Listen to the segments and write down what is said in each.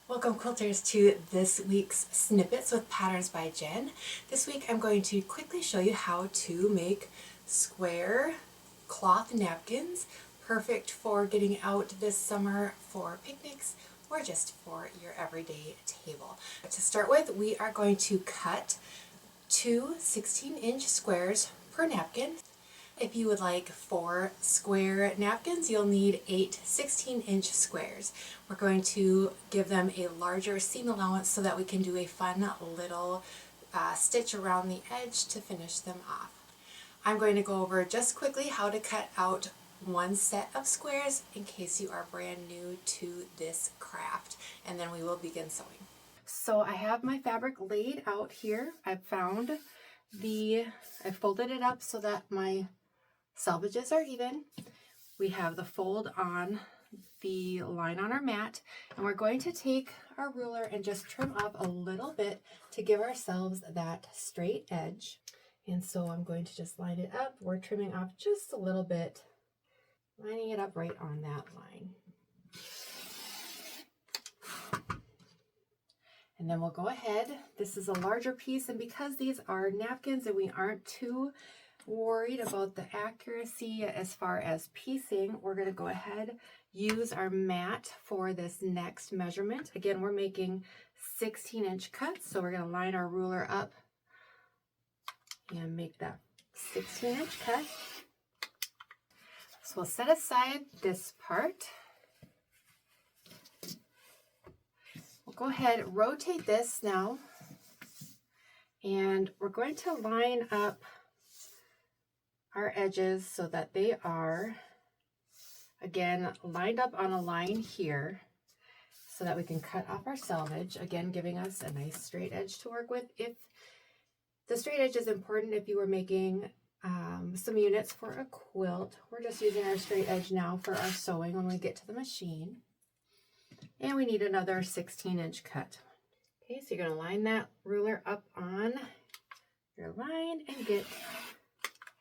Welcome quilters to this week's Snippets with Patterns by Jen. This week I'm going to quickly show you how to make square cloth napkins, perfect for getting out this summer for picnics or just for your everyday table. To start with, we are going to cut two 16-inch squares per napkin. If you would like 4 square napkins, you'll need 8 16-inch squares. We're going to give them a larger seam allowance so that we can do a fun little stitch around the edge to finish them off. I'm going to go over just quickly how to cut out one set of squares in case you are brand new to this craft, and then we will begin sewing. So I have my fabric laid out here. I folded it up so that my selvages are even. We have the fold on the line on our mat, and we're going to take our ruler and just trim up a little bit to give ourselves that straight edge. And so I'm going to just line it up. We're trimming off just a little bit, lining it up right on that line. And then we'll go ahead. This is a larger piece, and because these are napkins and we aren't too worried about the accuracy as far as piecing, we're going to go ahead, use our mat for this next measurement. Again, we're making 16-inch cuts, so we're going to line our ruler up and make that 16-inch cut. So we'll set aside this part. We'll go ahead, rotate this now, and we're going to line up our edges so that they are, again, lined up on a line here so that we can cut off our selvage, again, giving us a nice straight edge to work with. If the straight edge is important if you were making some units for a quilt. We're just using our straight edge now for our sewing when we get to the machine. And we need another 16-inch cut. Okay, so you're going to line that ruler up on your line and get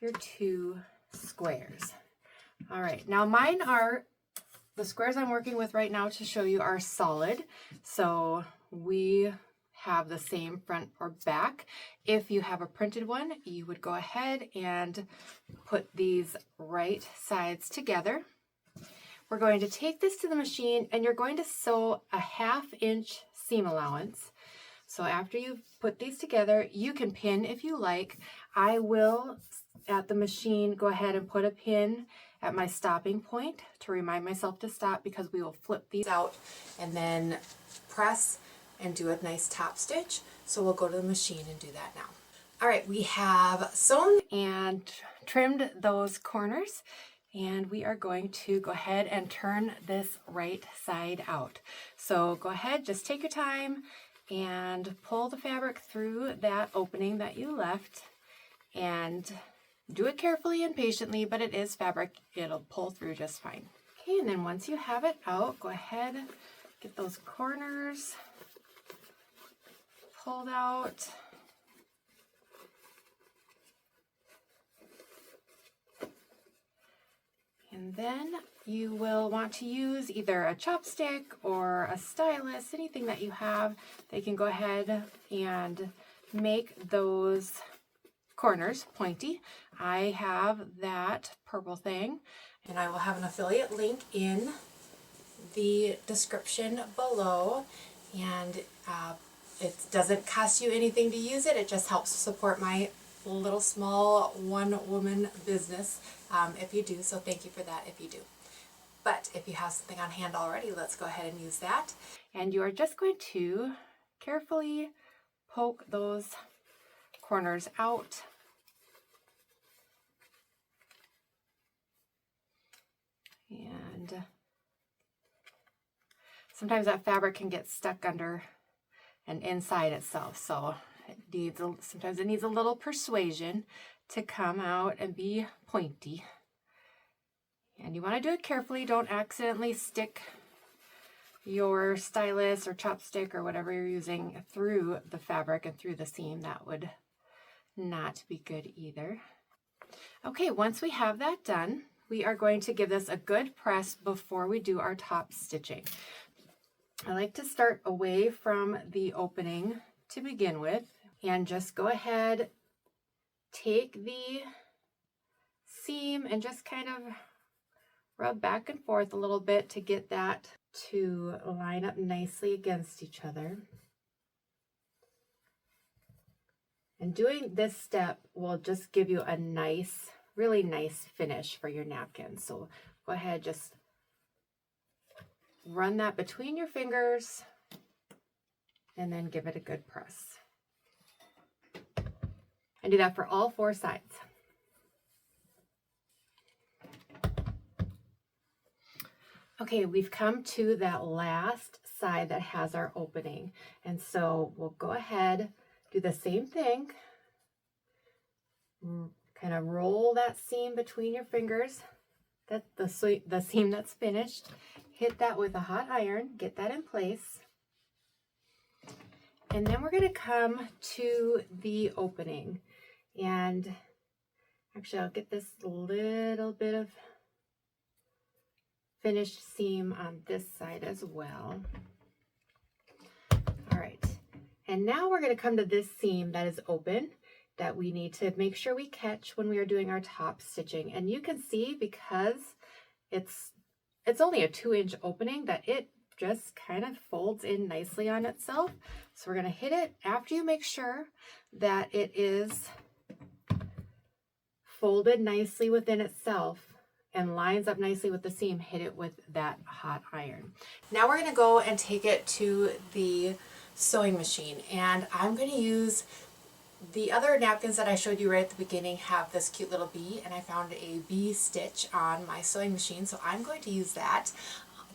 your 2 squares. All right, now mine are, the squares I'm working with right now to show you are solid. So we have the same front or back. If you have a printed one, you would go ahead and put these right sides together. We're going to take this to the machine, and you're going to sew a 1/2 inch seam allowance. So after you've put these together, you can pin if you like. I will, at the machine, go ahead and put a pin at my stopping point to remind myself to stop, because we will flip these out and then press and do a nice top stitch. So we'll go to the machine and do that now. All right, we have sewn and trimmed those corners, and we are going to go ahead and turn this right side out. So go ahead, just take your time and pull the fabric through that opening that you left, and do it carefully and patiently, but it is fabric. It'll pull through just fine. Okay, and then once you have it out, go ahead, get those corners pulled out. And then you will want to use either a chopstick or a stylus, anything that you have. They can go ahead and make those corners pointy. I have that purple thing, and I will have an affiliate link in the description below. And it doesn't cost you anything to use it. It just helps support my little small one-woman business if you do. So thank you for that if you do. But if you have something on hand already, let's go ahead and use that. And you are just going to carefully poke those corners out. And sometimes that fabric can get stuck under and inside itself, so sometimes it needs a little persuasion to come out and be pointy. And you want to do it carefully. Don't accidentally stick your stylus or chopstick or whatever you're using through the fabric and through the seam. That would not be good either. Okay, once we have that done, we are going to give this a good press before we do our top stitching. I like to start away from the opening to begin with, and just go ahead, take the seam and just kind of rub back and forth a little bit to get that to line up nicely against each other. And doing this step will just give you a nice, really nice finish for your napkin. So go ahead, just run that between your fingers and then give it a good press. And do that for all 4 sides. Okay, we've come to that last side that has our opening. And so we'll go ahead, do the same thing. Kind of roll that seam between your fingers. That's the seam that's finished. Hit that with a hot iron, get that in place. And then we're going to come to the opening. And actually, I'll get this little bit of finished seam on this side as well. All right. And now we're going to come to this seam that is open that we need to make sure we catch when we are doing our top stitching. And you can see, because it's only a 2-inch opening, that it just kind of folds in nicely on itself. So we're going to hit it after you make sure that it is folded nicely within itself and lines up nicely with the seam. Hit it with that hot iron. Now we're going to go and take it to the sewing machine, and I'm going to use the other napkins that I showed you right at the beginning have this cute little bee, and I found a bee stitch on my sewing machine, so I'm going to use that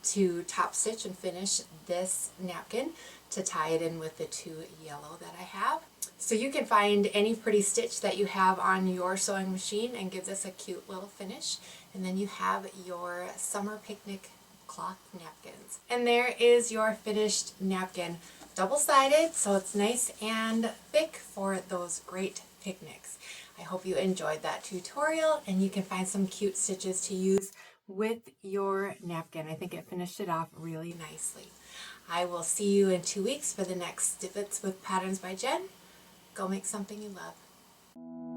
to top stitch and finish this napkin to tie it in with the 2 yellow that I have. So you can find any pretty stitch that you have on your sewing machine and give this a cute little finish. And then you have your summer picnic cloth napkins. And there is your finished napkin. Double-sided, so it's nice and thick for those great picnics. I hope you enjoyed that tutorial, and you can find some cute stitches to use with your napkin. I think it finished it off really nicely. I will see you in 2 weeks for the next Snippets with Patterns by Jen. Go make something you love.